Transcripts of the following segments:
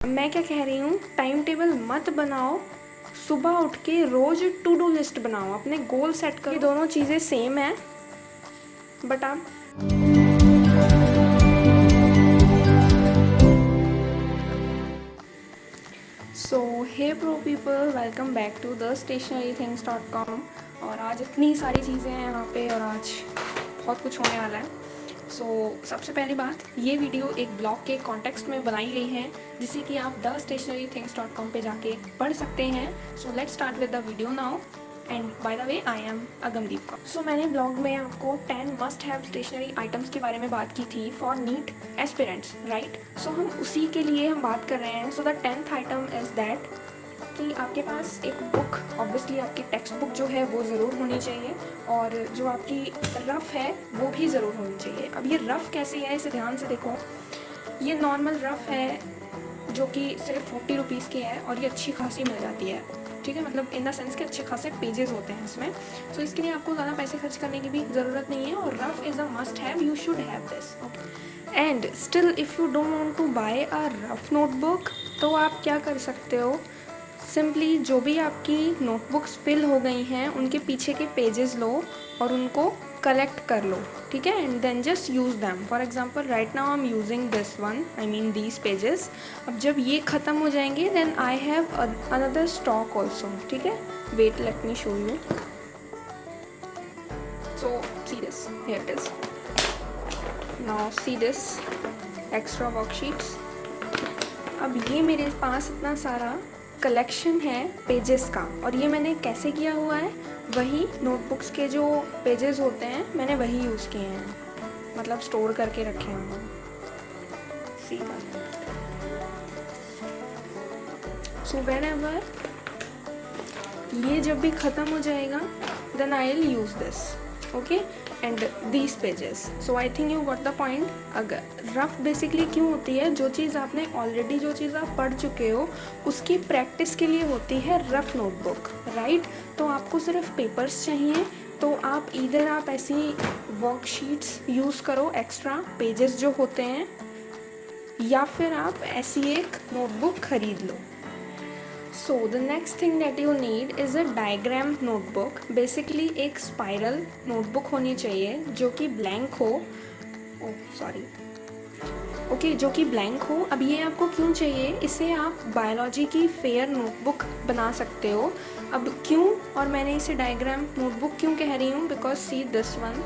मैं क्या कह रही हूँ, टाइम टेबल मत बनाओ, सुबह उठ के रोज टू डू लिस्ट बनाओ, अपने गोल सेट करो। ये दोनों चीज़ें सेम है, बट आप hey pro people, welcome back to the stationarythings.com। और आज इतनी सारी चीज़ें हैं यहाँ पे और आज बहुत कुछ होने वाला है। सबसे पहली बात, ये वीडियो एक ब्लॉग के कॉन्टेक्स्ट में बनाई गई है जिसे कि आप thestationarythings.com पे जाके पढ़ सकते हैं। So let's start with the video now. And by the way, I am Agamdeep Kaur. मैंने ब्लॉग में आपको 10 मस्ट हैव स्टेशनरी आइटम्स के बारे में बात की थी फॉर नीट एस्पिरेंट्स, राइट। हम उसी के लिए हम बात कर रहे हैं। The 10th item is that कि आपके पास एक बुक, ऑब्वियसली आपकी टेक्स्ट बुक जो है वो ज़रूर होनी चाहिए, और जो आपकी रफ़ है वो भी ज़रूर होनी चाहिए। अब ये रफ़ कैसे है, इसे ध्यान से देखो। ये नॉर्मल रफ़ है जो कि सिर्फ 40 रुपीज़ की है और ये अच्छी खासी मिल जाती है, ठीक है। मतलब इन द सेंस के अच्छे खासे पेजेस होते हैं इसमें। इसके लिए आपको ज़्यादा पैसे खर्च करने की भी ज़रूरत नहीं है, और rough is a must have, you should have this, okay. And still if you don't want to buy a rough notebook, तो आप क्या कर सकते हो, सिंपली जो भी आपकी नोटबुक्स फिल हो गई हैं उनके पीछे के पेजेस लो और उनको कलेक्ट कर लो, ठीक है। And then just use them. For example right now I am using this one, I mean these pages. अब जब ये ख़त्म हो जाएंगे then I have another stock also, ठीक है। Wait, let me show you. So see this, here it is. Now see this extra worksheets. अब ये मेरे पास इतना सारा कलेक्शन है पेजेस का, और ये मैंने कैसे किया हुआ है, वही नोटबुक्स के जो पेजेस होते हैं मैंने वही यूज़ किए हैं, मतलब स्टोर करके रखे हैं। सो व्हेनेवर ये जब भी ख़त्म हो जाएगा then I will use this, okay, and these pages. So I think you got the point. अगर रफ बेसिकली क्यों होती है, जो चीज़ आपने ऑलरेडी, जो चीज़ आप पढ़ चुके हो उसकी प्रैक्टिस के लिए होती है रफ नोटबुक, राइट। तो आपको सिर्फ पेपर्स चाहिए, तो आप इधर आप ऐसी वर्कशीट्स यूज़ करो, एक्स्ट्रा पेजेस जो होते हैं, या फिर आप ऐसी एक नोटबुक खरीद लो। So the next thing that you need is a diagram notebook। Basically एक स्पाइरल नोटबुक होनी चाहिए जो कि ब्लैंक हो, जो कि ब्लैंक हो। अब ये आपको क्यों चाहिए, इसे आप बायोलॉजी की फेयर नोटबुक बना सकते हो। अब क्यों, और मैंने इसे डायग्राम नोटबुक क्यों कह रही हूँ, because see this one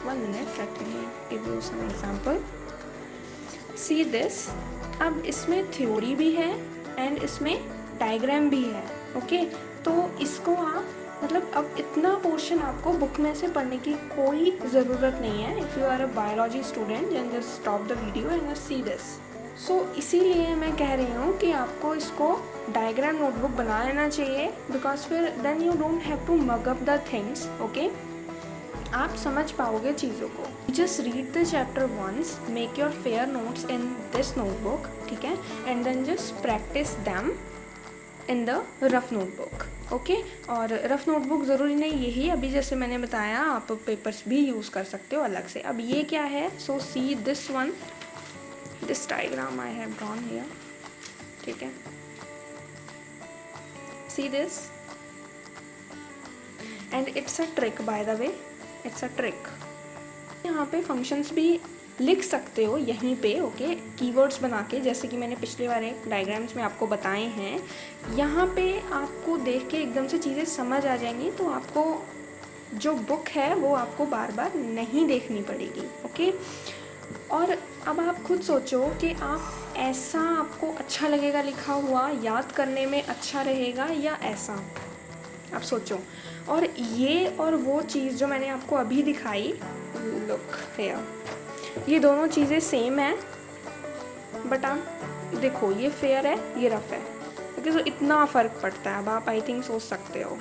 minute, let me give you some example. See this, अब इसमें थ्योरी भी है एंड इसमें डायग्राम भी है, ओके। तो इसको आप, मतलब अब इतना पोर्शन आपको बुक में से पढ़ने की कोई ज़रूरत नहीं है। If you are a biology student then just stop the video and just see this. इसीलिए मैं कह रही हूँ कि आपको इसको डायग्राम नोटबुक बना लेना चाहिए, बिकॉज फिर then you don't have to mug up the things, okay. आप समझ पाओगे चीज़ों को। Just read the chapter once, make your fair notes in this notebook, ठीक है, and then just practice them in the rough notebook, okay. और rough notebook ज़रूरी नहीं यही, अभी जैसे मैंने बताया आप पेपर्स भी यूज़ कर सकते हो अलग से। अब ये क्या है, so see this one, this diagram I have drawn here, ठीक है। See this, and it's a trick, by the way it's a trick. यहाँ पे फंक्शंस भी लिख सकते हो यहीं पे, ओके, कीवर्ड्स बना के, जैसे कि मैंने पिछले वाले डायग्राम्स में आपको बताए हैं। यहाँ पे आपको देख के एकदम से चीज़ें समझ आ जाएंगी, तो आपको जो बुक है वो आपको बार बार नहीं देखनी पड़ेगी, ओके। और अब आप खुद सोचो कि आप ऐसा आपको अच्छा लगेगा लिखा हुआ, याद करने में अच्छा रहेगा, या ऐसा, आप सोचो। और ये और वो चीज़ जो मैंने आपको अभी दिखाई, लुक हियर, ये दोनों चीज़ें सेम है, बट आप देखो ये फेयर है, ये रफ है, क्योंकि तो इतना फ़र्क पड़ता है। अब आप आई थिंक सोच सकते हो।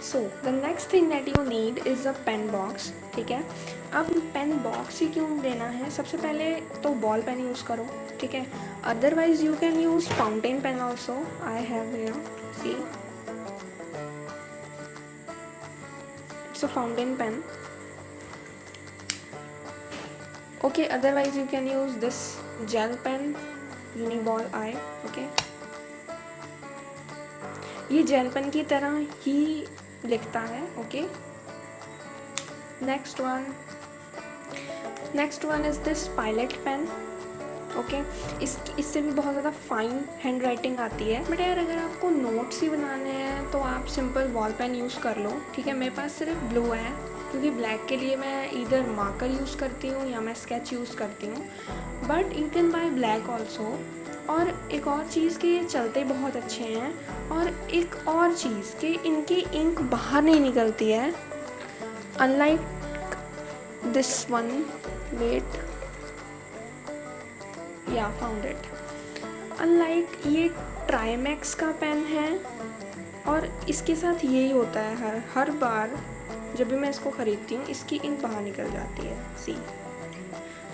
So the next thing that you need is a pen box, ठीक है। अब पेन बॉक्स ही क्यों लेना है, सबसे पहले तो बॉल पेन यूज़ करो, ठीक है। Otherwise you can use fountain pen also, I have here, see it's a fountain pen, okay. Otherwise you can use this gel pen, uni ball eye. Okay, ये जेल पेन की तरह ही लिखता है। Okay, next one is this pilot pen. Okay, इससे भी बहुत ज़्यादा फाइन हैंड राइटिंग आती है। बट यार अगर आपको नोट्स ही बनाने हैं तो आप सिंपल बॉल पेन यूज़ कर लो। ठीक है, मेरे पास सिर्फ ब्लू है क्योंकि ब्लैक के लिए मैं इधर मार्कर यूज़ करती हूँ या मैं स्केच यूज़ करती हूँ, but you can buy black also. और एक और चीज़ कि ये चलते बहुत अच्छे हैं, और एक और चीज़ कि इनकी इंक बाहर नहीं निकलती है, अनलाइक दिस वन। वेट, या फाउंड इट। अनलाइक ये ट्राइमैक्स का पेन है और इसके साथ यही होता है हर बार जब भी मैं इसको ख़रीदती हूँ इसकी इंक बाहर निकल जाती है। सी,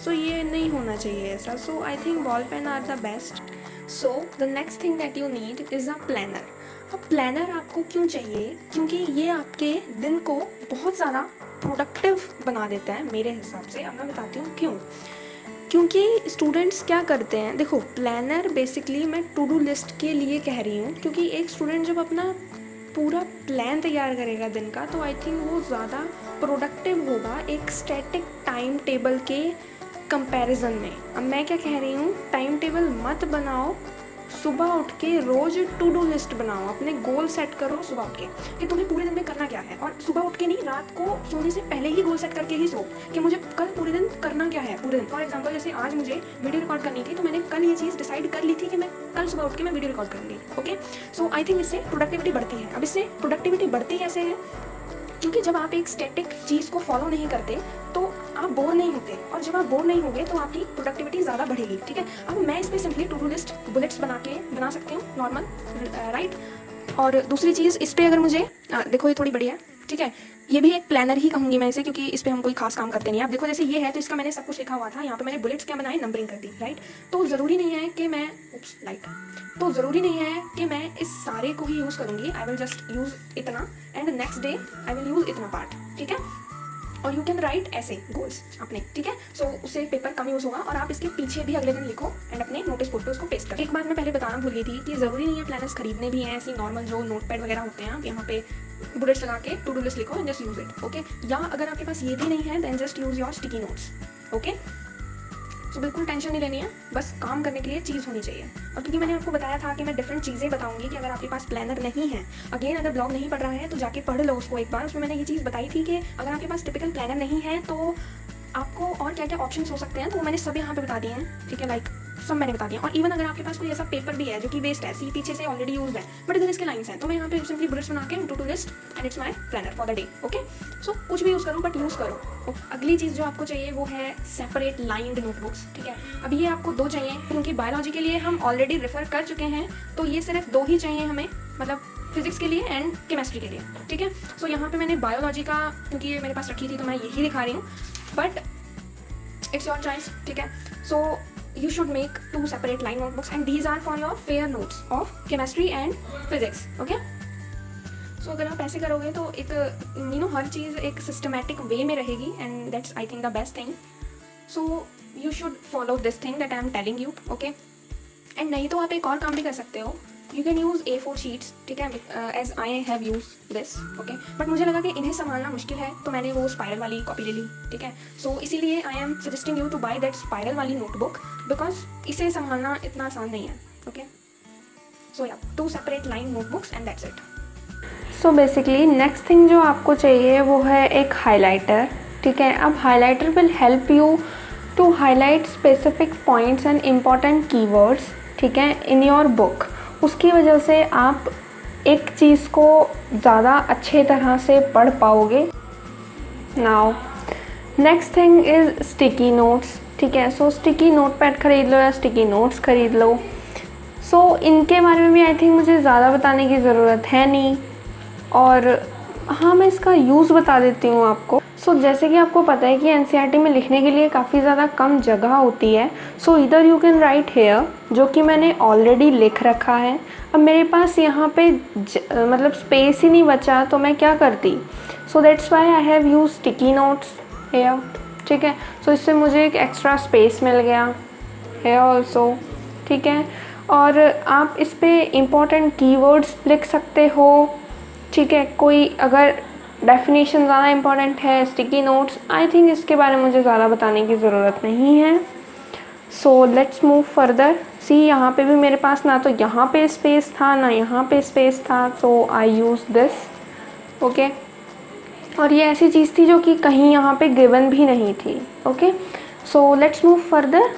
सो ये नहीं होना चाहिए ऐसा। So I think ball pen are the best. So the next thing that you need is a planner. अब प्लानर आपको क्यों चाहिए? क्योंकि ये आपके दिन को बहुत ज़्यादा प्रोडक्टिव बना देता है मेरे हिसाब से। अब मैं बताती हूँ क्यों। क्योंकि स्टूडेंट्स क्या करते हैं, देखो प्लानर बेसिकली मैं टू डू लिस्ट के लिए कह रही हूँ, क्योंकि एक स्टूडेंट जब अपना पूरा प्लान तैयार करेगा दिन का तो आई थिंक वो ज़्यादा प्रोडक्टिव होगा एक स्टैटिक टाइम टेबल के कंपैरिजन में। अब मैं क्या कह रही हूँ, टाइम टेबल मत बनाओ, सुबह उठ के रोज़ टू डू लिस्ट बनाओ, अपने गोल सेट करो सुबह उठ के कि तुम्हें पूरे दिन में करना क्या है। और सुबह उठ के नहीं, रात को सोने से पहले ही गोल सेट करके ही सो कि मुझे कल पूरे दिन करना क्या है पूरे दिन। फॉर एग्जांपल जैसे आज मुझे वीडियो रिकॉर्ड करनी थी तो मैंने कल ये चीज़ डिसाइड कर ली थी कि मैं कल सुबह उठ के मैं वीडियो रिकॉर्ड करूँगी। ओके, सो आई थिंक इससे प्रोडक्टिविटी बढ़ती है। अब इससे प्रोडक्टिविटी बढ़ती कैसे है? क्योंकि जब आप एक स्टैटिक चीज़ को फॉलो नहीं करते तो आप बोर नहीं होते, और जब आप बोर नहीं होंगे तो आपकी प्रोडक्टिविटी ज़्यादा बढ़ेगी। ठीक है, अब मैं इस पर simply to do list bullets बना सकती हूँ नॉर्मल, राइट। और दूसरी चीज़ इस पर अगर मुझे देखो ये थोड़ी बड़ी है, ठीक है, ये भी एक प्लानर ही कहूँगी मैं इसे, क्योंकि इस पर हम कोई खास काम करते नहीं है। आप देखो जैसे ये है तो इसका मैंने सब कुछ लिखा हुआ था, यहाँ पे मैंने बुलेट्स क्या बनाए, नंबरिंग कर दी, राइट। तो ज़रूरी नहीं है कि मैं तो ज़रूरी नहीं है कि मैं इस सारे को ही यूज़ करूँगी। आई विल जस्ट यूज़ इतना and next day I will use इतना पार्ट, ठीक है। और यू कैन राइट ऐसे गोल्स अपने, ठीक है। सो उससे पेपर कम यूज़ होगा और आप इसके पीछे भी अगले दिन लिखो एंड अपने नोटिस बोर्ड पे उसको पेस्ट करो। एक बात मैं पहले बताना भूल गई थी कि ज़रूरी नहीं है प्लानर्स खरीदने भी हैं, ऐसी नॉर्मल जो नोट पैड वगैरह होते हैं, आप यहाँ पे बुलेट्स लगा के टू डू लिस्ट लिखो and just use it. Okay, या अगर आपके पास ये भी नहीं है then just use your sticky notes. Okay, so बिल्कुल टेंशन नहीं लेनी है, बस काम करने के लिए चीज़ होनी चाहिए। और क्योंकि मैंने आपको बताया था कि मैं डिफरेंट चीज़ें बताऊंगी कि अगर आपके पास प्लानर नहीं है, अगेन अगर ब्लॉग नहीं पढ़ रहा है तो जाके पढ़ लो उसको एक बार। उसमें मैंने ये चीज़ बताई थी कि अगर आपके पास टिपिकल प्लानर नहीं है तो आपको और क्या क्या ऑप्शंस हो सकते हैं, तो मैंने सब यहाँ पे बता दिए हैं, ठीक है, लाइक सब मैंने बता दिया। और इवन अगर आपके पास कोई ऐसा पेपर भी है जो कि वेस्ट है, सी पीछे से ऑलरेडी यूज है बट इधर इसके लाइन्स हैं, तो मैं यहाँ पे सिंपली बुलेट्स बना के to do list and it's my planner for the day. Okay, so कुछ भी यूज़ करो बट यूज़ करो। अगली चीज़ जो आपको चाहिए वो है सेपरेट लाइंड नोटबुक्स, ठीक है। अब ये आपको 2 चाहिए क्योंकि बायोलॉजी के लिए हम ऑलरेडी रेफर कर चुके हैं, तो ये सिर्फ 2 ही चाहिए हमें, मतलब फिजिक्स के लिए एंड केमिस्ट्री के लिए, ठीक है। सो यहाँ पे मैंने बायोलॉजी का, क्योंकि ये मेरे पास रखी थी तो मैं यही दिखा रही हूँ, बट इट्स योर चॉइस, ठीक है। सो you should make 2 separate line notebooks and these are for your fair notes of chemistry and physics. okay, so अगर आप ऐसे करोगे तो एक हर चीज़ एक सिस्टमैटिक वे में रहेगी and that's I think the best thing. So you should follow this thing that I am telling you. okay, and नहीं तो आप एक और काम भी कर सकते हो, you can use A4 sheets, ठीक है, as I have used this. okay, but मुझे लगा कि इन्हें संभालना मुश्किल है तो मैंने वो स्पायरल वाली कॉपी ले ली, ठीक है। सो इसीलिए I am suggesting you to buy that spiral वाली नोटबुक बिकॉज इसे संभालना इतना आसान नहीं है। ओके, सो या 2 separate line notebooks and that's it. So basically next thing जो आपको चाहिए वो है एक हाइलाइटर, ठीक है। अब highlighter will help you to highlight specific points and important keywords, ठीक है, इन योर बुक। उसकी वजह से आप एक चीज़ को ज़्यादा अच्छे तरह से पढ़ पाओगे। Now next thing is sticky notes, ठीक है। सो स्टिकी नोट पैड ख़रीद लो या स्टिकी नोट्स ख़रीद लो। सो इनके बारे में भी आई थिंक मुझे ज़्यादा बताने की ज़रूरत है नहीं, और हाँ मैं इसका यूज़ बता देती हूँ आपको। सो जैसे कि आपको पता है कि एनसीईआरटी में लिखने के लिए काफ़ी ज़्यादा कम जगह होती है। सो इधर यू कैन राइट हेयर, जो कि मैंने ऑलरेडी लिख रखा है। अब मेरे पास यहाँ पे मतलब स्पेस ही नहीं बचा तो मैं क्या करती, so that's why I have use sticky notes here, ठीक है। सो इससे मुझे एक एक्स्ट्रा स्पेस मिल गया हेयर ऑल्सो। ठीक है। और आप इस पे इम्पोर्टेंट कीवर्ड्स लिख सकते हो, ठीक है। कोई अगर डेफिनेशन ज़्यादा इम्पोर्टेंट है, स्टिकी नोट्स, आई थिंक इसके बारे में मुझे ज़्यादा बताने की ज़रूरत नहीं है। So let's move further. See यहाँ पे भी मेरे पास ना तो यहाँ पे स्पेस था ना यहाँ पे स्पेस था, सो आई यूज़ दिस, ओके। और ये ऐसी चीज़ थी जो कि कहीं यहाँ पे गिवन भी नहीं थी, okay. So let's move further.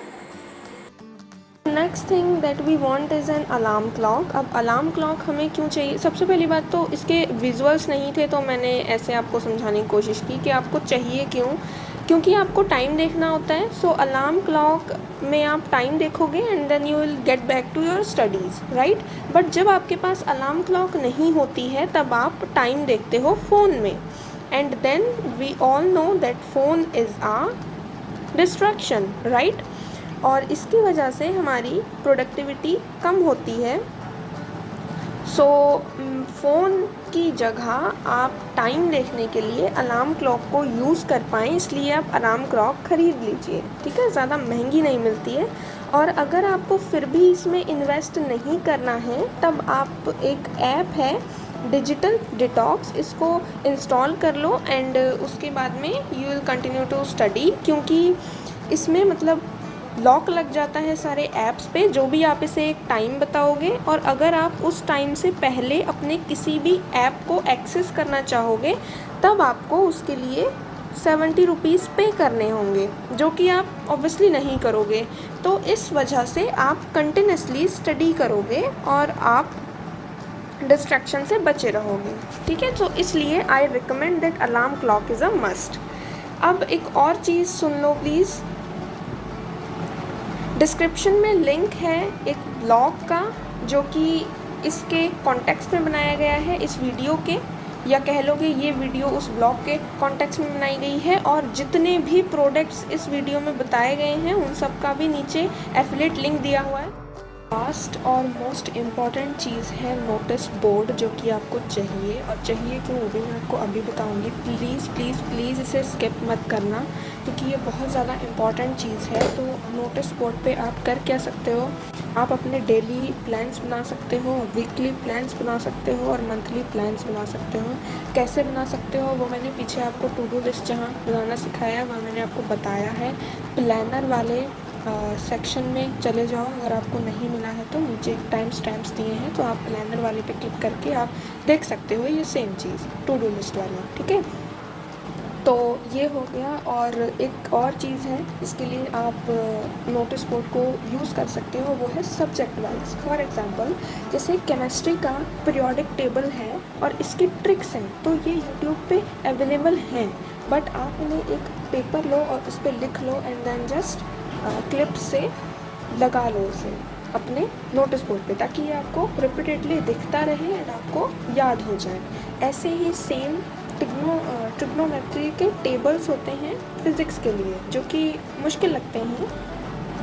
Next thing that we want is an alarm clock. अब अलार्म क्लॉक हमें क्यों चाहिए? सबसे पहली बात तो इसके विजुअल्स नहीं थे, तो मैंने ऐसे आपको समझाने की कोशिश की कि आपको चाहिए क्यों, क्योंकि आपको टाइम देखना होता है। सो अलार्म क्लॉक में आप टाइम देखोगे and then you will get back to your studies, right. But जब आपके पास अलार्म क्लॉक नहीं होती है तब आप टाइम देखते हो फ़ोन में, and then we all know that phone is a distraction, right. और इसकी वजह से हमारी प्रोडक्टिविटी कम होती है। सो फ़ोन की जगह आप टाइम देखने के लिए अलार्म क्लॉक को यूज़ कर पाएँ, इसलिए आप अलार्म क्लॉक ख़रीद लीजिए, ठीक है। ज़्यादा महंगी नहीं मिलती है। और अगर आपको फिर भी इसमें इन्वेस्ट नहीं करना है तब आप एक ऐप है डिजिटल डिटॉक्स, इसको इंस्टॉल कर लो एंड उसके बाद में you will continue to study, क्योंकि इसमें मतलब लॉक लग जाता है सारे ऐप्स पे। जो भी आप इसे एक टाइम बताओगे और अगर आप उस टाइम से पहले अपने किसी भी ऐप को एक्सेस करना चाहोगे तब आपको उसके लिए 70 रुपीज़ पे करने होंगे, जो कि आप ऑब्वियसली नहीं करोगे। तो इस वजह से आप कंटिन्यूसली स्टडी करोगे और आप डिस्ट्रैक्शन से बचे रहोगे, ठीक है। तो इसलिए I recommend that alarm clock is a must. अब एक और चीज़ सुन लो प्लीज़, डिस्क्रिप्शन में लिंक है एक ब्लॉग का जो कि इसके कॉन्टेक्स्ट में बनाया गया है, इस वीडियो के, या कह लोगे ये वीडियो उस ब्लॉग के कॉन्टेक्स्ट में बनाई गई है। और जितने भी प्रोडक्ट्स इस वीडियो में बताए गए हैं उन सब का भी नीचे एफिलिएट लिंक दिया हुआ है। लास्ट और मोस्ट इम्पॉर्टेंट चीज़ है नोटिस बोर्ड, जो कि आपको चाहिए। और चाहिए क्यों वो भी मैं आपको अभी बताऊंगी। प्लीज़ प्लीज़ प्लीज़ इसे स्किप मत करना, क्योंकि ये बहुत ज़्यादा इम्पॉर्टेंट चीज़ है। तो नोटिस बोर्ड पे आप कर क्या सकते हो, आप अपने डेली प्लान्स बना सकते हो, वीकली प्लान्स बना सकते हो और मंथली प्लान्स बना सकते हो। कैसे बना सकते हो वो मैंने पीछे आपको टू डू लिस्ट जहाँ बनाना सिखाया वहाँ मैंने आपको बताया है। प्लानर वाले सेक्शन में चले जाओ, अगर आपको नहीं मिला है तो नीचे टाइम स्टैम्प्स दिए हैं, तो आप प्लानर वाले पे क्लिक करके आप देख सकते हो ये सेम चीज़ टू डू लिस्ट वाला, ठीक है। तो ये हो गया। और एक और चीज़ है इसके लिए आप नोटिस बोर्ड को यूज़ कर सकते हो, वो है सब्जेक्ट वाइज। फॉर एग्जांपल जैसे केमिस्ट्री का पीरियोडिक टेबल है और इसकी ट्रिक्स हैं, तो ये यूट्यूब पे अवेलेबल हैं, बट आप उन्हें एक पेपर लो और उस पर लिख लो एंड देन जस्ट क्लिप से लगा लो उसे अपने नोटिस बोर्ड पे, ताकि ये आपको रिपीटेडली दिखता रहे एंड आपको याद हो जाए। ऐसे ही सेम ट्रिग्नोमेट्री के टेबल्स होते हैं फिज़िक्स के लिए, जो कि मुश्किल लगते हैं,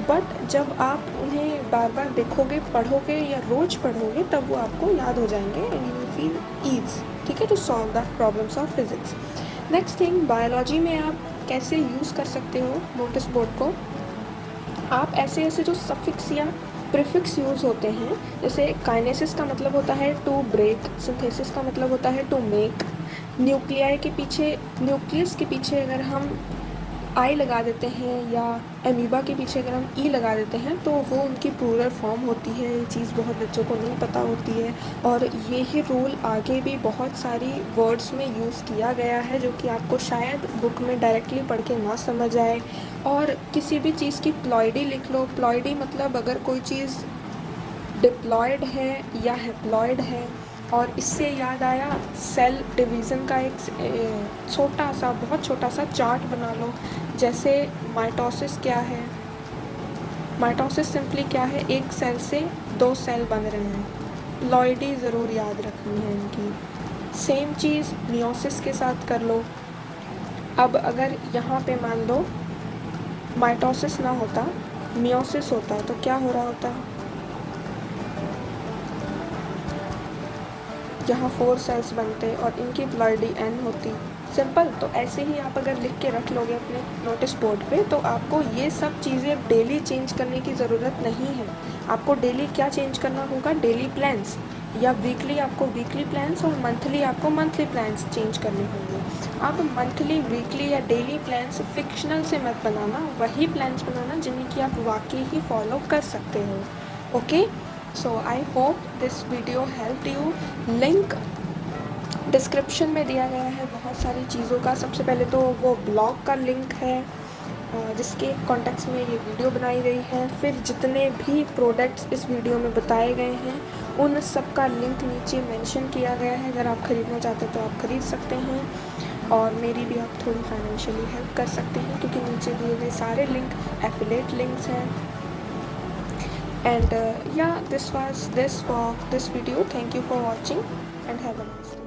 बट जब आप उन्हें बार बार देखोगे, पढ़ोगे या रोज़ पढ़ोगे तब वो आपको याद हो जाएंगे and you will feel ease, ठीक है, to solve the problems of physics. Next thing, biology में आप कैसे यूज़ कर सकते हो नोटिस बोर्ड को। आप ऐसे ऐसे जो सफिक्स या प्रीफिक्स यूज़ होते हैं, जैसे काइनेसिस का मतलब होता है टू ब्रेक, सिंथेसिस का मतलब होता है टू मेक। न्यूक्लियाई के पीछे, न्यूक्लियस के पीछे अगर हम आई लगा देते हैं या अमीबा के पीछे अगर हम ई लगा देते हैं तो वो उनकी प्लूरल फॉर्म होती है। ये चीज़ बहुत बच्चों को नहीं पता होती है और ये ही रूल आगे भी बहुत सारी वर्ड्स में यूज़ किया गया है, जो कि आपको शायद बुक में डायरेक्टली पढ़ के ना समझ आए। और किसी भी चीज़ की प्लॉइडी लिख लो। प्लॉइडी मतलब अगर कोई चीज़ डिप्लॉयड है या हैप्लॉयड है। और इससे याद आया, सेल डिवीज़न का एक छोटा सा, बहुत छोटा सा चार्ट बना लो। जैसे माइटोसिस क्या है, माइटोसिस सिंपली क्या है, एक सेल से दो सेल बन रहे हैं। प्लॉइडी ज़रूर याद रखनी है इनकी। सेम चीज़ मियोसिस के साथ कर लो। अब अगर यहाँ पे मान लो माइटोसिस ना होता, मियोसिस होता, तो क्या हो रहा होता, यहाँ 4 सेल्स बनते और इनकी प्लॉइडी n होती। सिंपल। तो ऐसे ही आप अगर लिख के रख लोगे अपने नोटिस बोर्ड पे तो आपको ये सब चीज़ें डेली चेंज करने की ज़रूरत नहीं है। आपको डेली क्या चेंज करना होगा, डेली प्लान्स, या वीकली आपको वीकली प्लान्स और मंथली आपको मंथली प्लान्स चेंज करने होंगे। अब मंथली, वीकली या डेली प्लान्स फिक्शनल से मत बनाना, वही प्लान्स बनाना जिन्हें कि आप वाकई ही फॉलो कर सकते हो। Okay, so I hope this video help you. Link description में दिया गया है बहुत सारी चीज़ों का। सबसे पहले तो वो ब्लॉग का लिंक है जिसके कॉन्टेक्स्ट में ये वीडियो बनाई गई है। फिर जितने भी प्रोडक्ट्स इस वीडियो में बताए गए हैं उन सब का लिंक नीचे मेंशन किया गया है। अगर आप ख़रीदना चाहते हैं तो आप ख़रीद सकते हैं, और मेरी भी आप थोड़ी फाइनेंशियली हेल्प कर सकते हैं क्योंकि नीचे दिए गए सारे लिंक एफिलिएट लिंक्स हैं। And yeah, this was this for this video. Thank you for watching and have a nice day.